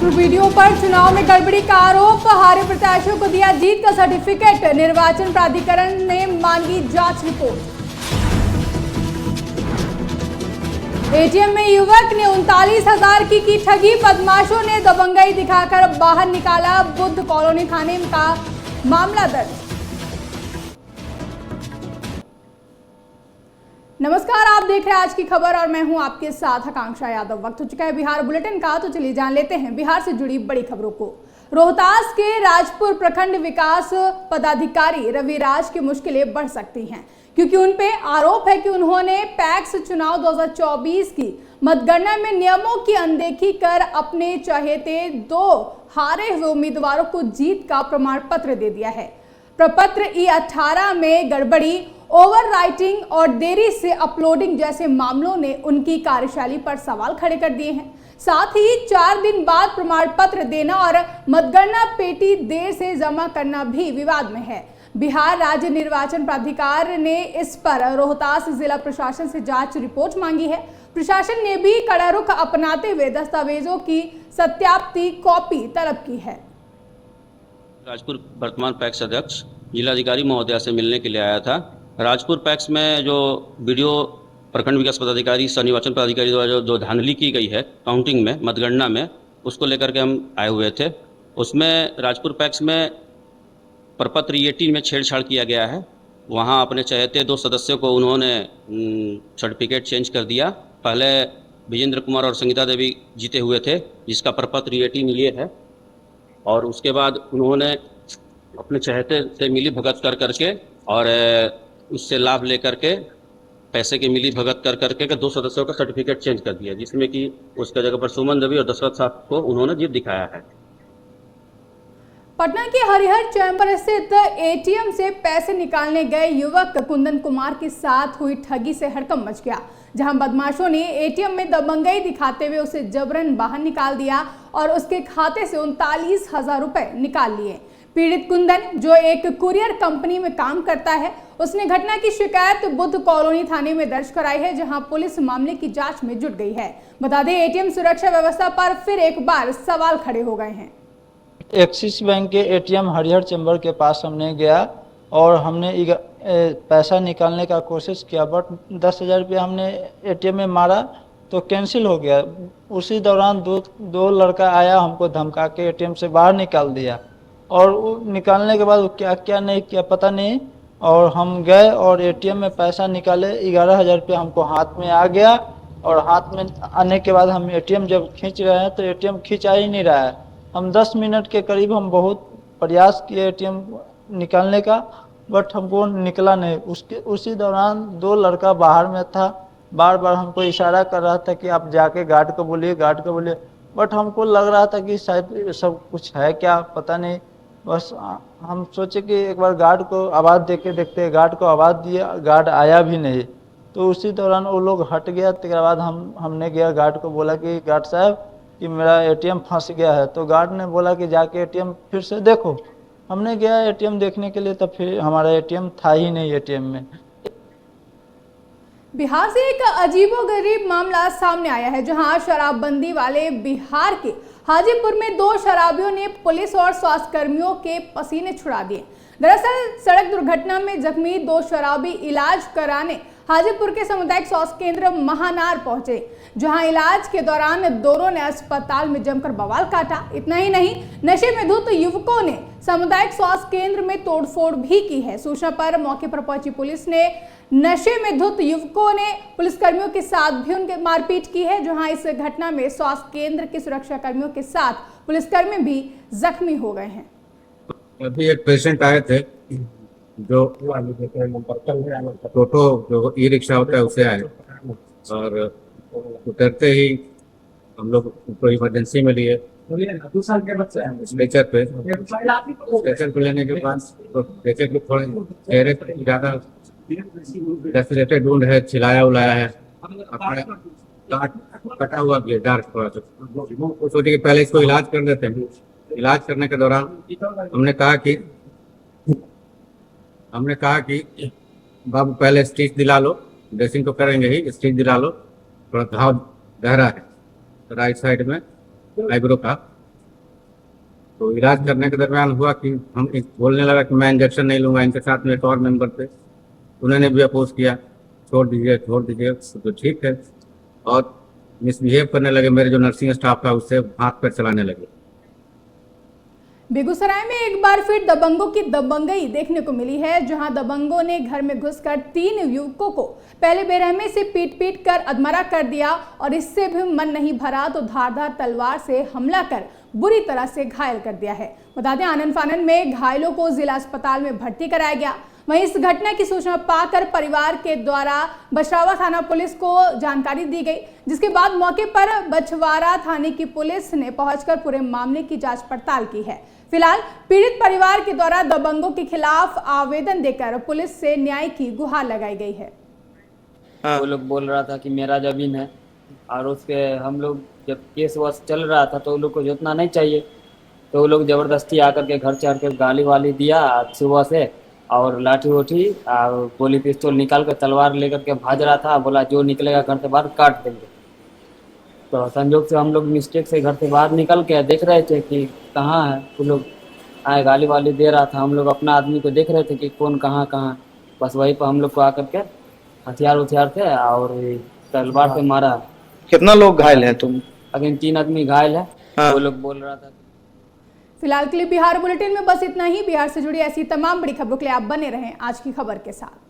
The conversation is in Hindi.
राजपुर वीडियो पर चुनाव में गड़बड़ी का आरोप, हारे प्रत्याशियों को दिया जीत का सर्टिफिकेट, निर्वाचन प्राधिकरण ने मांगी जांच रिपोर्ट। एटीएम में युवक ने 39,000 की ठगी, बदमाशों ने दबंगई दिखाकर बाहर निकाला, बुद्ध कॉलोनी थाने का मामला दर्ज। नमस्कार, आप देख रहे हैं आज की खबर और मैं हूं आपके साथ आकांक्षा यादव। वक्त हो चुका है बिहार बुलेटिन का, तो चलिए जान लेते हैं बिहार से जुड़ी बड़ी खबरों को। रोहतास के राजपुर प्रखंड विकास पदाधिकारी रविराज की मुश्किलें बढ़ सकती हैं, क्योंकि उन पे आरोप है कि उन्होंने पैक्स चुनाव 2024 की मतगणना में नियमों की अनदेखी कर अपने चहेते 2 हारे हुए उम्मीदवारों को जीत का प्रमाण पत्र दे दिया है। प्रपत्र E18 में गड़बड़ी, ओवर राइटिंग और देरी से अपलोडिंग जैसे मामलों ने उनकी कार्यशैली पर सवाल खड़े कर दिए हैं। साथ ही 4 दिन बाद प्रमाण पत्र देना और मतगणना पेटी देर से जमा करना भी विवाद में है। बिहार राज्य निर्वाचन प्राधिकार ने इस पर रोहतास जिला प्रशासन से जांच रिपोर्ट मांगी है। प्रशासन ने भी कड़ा रुख अपनाते हुए दस्तावेजों की सत्यापित कॉपी तलब की है। राजपुर वर्तमान पैक्स अध्यक्ष जिलाधिकारी महोदया से मिलने के लिए आया था। राजपुर पैक्स में जो वीडियो प्रखंड विकास पदाधिकारी सह निर्वाचन पदाधिकारी द्वारा जो धांधली की गई है काउंटिंग में, मतगणना में, उसको लेकर के हम आए हुए थे। उसमें राजपुर पैक्स में प्रपत्र E18 में छेड़छाड़ किया गया है। वहाँ अपने चहेते 2 सदस्यों को उन्होंने सर्टिफिकेट चेंज कर दिया। पहले विजेंद्र कुमार और संगीता देवी जीते हुए थे, जिसका प्रपत्र E18 लिए है, और उसके बाद उन्होंने अपने चहेते से मिली भगत कर करके और उससे लाभ लेकर के पैसे की मिली भगत कर करके 2 सदस्यों का सर्टिफिकेट चेंज कर दिया, जिसमें कि उसके जगह पर सुमन देवी और दशरथ साहब को उन्होंने जीत दिखाया है। पटना के हरिहर चैम्बर स्थित एटीएम से पैसे निकालने गए युवक कुंदन कुमार के साथ हुई ठगी से हड़कंप मच गया, जहां बदमाशों ने एटीएम में दबंगई दिखाते हुए उसे जबरन बाहर निकाल दिया और उसके खाते से 39,000 रुपए निकाल लिए। पीड़ित कुंदन, जो एक कुरियर कंपनी में काम करता है, उसने घटना की शिकायत बुद्ध कॉलोनी थाने में दर्ज कराई है, जहां पुलिस मामले की जांच में जुट गई है। बता दें, एटीएम सुरक्षा व्यवस्था पर फिर एक बार सवाल खड़े हो गए हैं। एक्सिस बैंक के एटीएम हरिहर चैम्बर के पास हमने गया और हमने पैसा निकालने का कोशिश किया, बट 10,000 रुपया हमने एटीएम में मारा तो कैंसिल हो गया। उसी दौरान दो लड़का आया, हमको धमका के एटीएम से बाहर निकाल दिया, और निकालने के बाद वो क्या क्या नहीं किया पता नहीं। और हम गए और एटीएम में पैसा निकाले, 11,000 रुपया हमको हाथ में आ गया। और हाथ में आने के बाद हम एटीएम जब खींच रहे हैं तो एटीएम खींचा ही नहीं रहा है। हम 10 मिनट के करीब हम बहुत प्रयास किए एटीएम निकालने का, बट हमको निकला नहीं। उसी दौरान 2 लड़का बाहर में था, बार बार हमको इशारा कर रहा था कि आप जाके गार्ड को बोलिए, गार्ड को बोलिए, बट हमको लग रहा था कि शायद सब कुछ है क्या पता नहीं। बस हम सोचे कि एक बार गार्ड को आवाज़ दे के देखते हैं। गार्ड को आवाज़ दिया, गार्ड आया भी नहीं। तो उसी दौरान वो लोग हट गया। उसके बाद हमने गया, गार्ड को बोला कि गार्ड साहब कि मेरा एटीएम फंस गया है। तो गार्ड ने बोला कि जाके एटीएम फिर से देखो। हमने गया एटीएम देखने के लिए, तब फिर हमारा एटीएम था ही नहीं एटीएम में। बिहार से एक अजीबोगरीब मामला सामने आया है, जहां शराबबंदी वाले बिहार के हाजीपुर में 2 शराबियों ने पुलिस और स्वास्थ्य कर्मियों के पसीने छुड़ा दिए। दरअसल सड़क दुर्घटना में जख्मी 2 शराबी इलाज कराने हाजीपुर के सामुदायिक स्वास्थ्य केंद्र महानार पहुंचे, जहां इलाज के दौरान दोनों ने अस्पताल में जमकर बवाल काटा। इतना ही नहीं, नशे में धुत युवकों ने सामुदायिक स्वास्थ्य केंद्र में तोड़फोड़ भी की है। सूचना पर मौके पर पहुंची पुलिस ने नशे में धुत युवकों ने पुलिसकर्मियों के साथ भी उनके मारपीट की है, जहां इस घटना में स्वास्थ्य केंद्र के सुरक्षा कर्मियों के साथ पुलिसकर्मी भी जख्मी हो गए हैं। अभी एक पेशेंट आए थे जो टोटो जो ई-रिक्शा होता है उसे आए, और उतरते ही हम लोग उसको इमरजेंसी में लिए स्ट्रेचर पे लेने के बाद स्ट्रेचर को थोड़े चेहरे पर ज़्यादा डेफिनेटली ढूंढ है, छिलाया उलाया है, कटा हुआ भी है डार्क थोड़ा सा। सोचे कि पहले इसको इलाज कर देते हैं। इलाज करने के दौरान हमने कहा कि बाबू पहले स्टिच दिला लो, ड्रेसिंग तो करेंगे ही, स्टिच दिला लो, थोड़ा घाव गहरा है राइट साइड में आईब्रो का, तो इलाज करने के दरमियान हुआ कि हम बोलने लगा कि मैं इंजेक्शन नहीं लूंगा, इनके साथ में एक और मेंबर थे, उन्होंने भी अपोज किया, छोड़ दीजिए। तो ठीक है, और मिसबिहेव करने लगे। मेरे जो नर्सिंग स्टाफ था उससे हाथ पैर चलाने लगे। बेगूसराय में एक बार फिर दबंगों की दबंगई देखने को मिली है, जहां दबंगों ने घर में घुसकर 3 युवकों को पहले बेरहमी से पीट कर अधमरा कर दिया और इससे भी मन नहीं भरा तो धारदार तलवार से हमला कर बुरी तरह से घायल कर दिया है। बता दें, आनन फानन में घायलों को जिला अस्पताल में भर्ती कराया गया। वहीं इस घटना की सूचना पाकर परिवार के द्वारा बछवाड़ा थाना पुलिस को जानकारी दी गई, जिसके बाद मौके पर बछवाड़ा थाने की पुलिस ने पहुंचकर पूरे मामले की जांच पड़ताल की है। फिलहाल पीड़ित परिवार के द्वारा दबंगों के खिलाफ आवेदन देकर पुलिस से न्याय की गुहार लगाई गई है। वो लोग बोल रहा था कि मेरा जमीन है, और उसके हम लोग जब केस वस चल रहा था तो वो लोग को जोतना नहीं चाहिए, तो वो लोग जबरदस्ती आकर के घर चढ़ कर गाली वाली दिया सुबह से, और लाठी उठी और गोली पिस्तौल निकाल कर तलवार लेकर के भाज रहा था। बोला जो निकलेगा घर से बाहर काट देंगे। तो संयोग से हम लोग मिस्टेक से घर से बाहर निकल के देख रहे थे कि कहाँ है, वो लोग आए गाली वाली दे रहा था। हम लोग अपना आदमी को देख रहे थे कि कौन कहाँ, बस वहीं पर हम लोग को आकर के हथियार थे और तलवार से मारा। कितना लोग घायल हैं तुम? अगेन 3 आदमी घायल है। हाँ। वो लोग बोल रहा था। फिलहाल के लिए बिहार बुलेटिन में बस इतना ही। बिहार से जुड़ी ऐसी तमाम बड़ी खबरों के लिए आप बने रहें आज की खबर के साथ।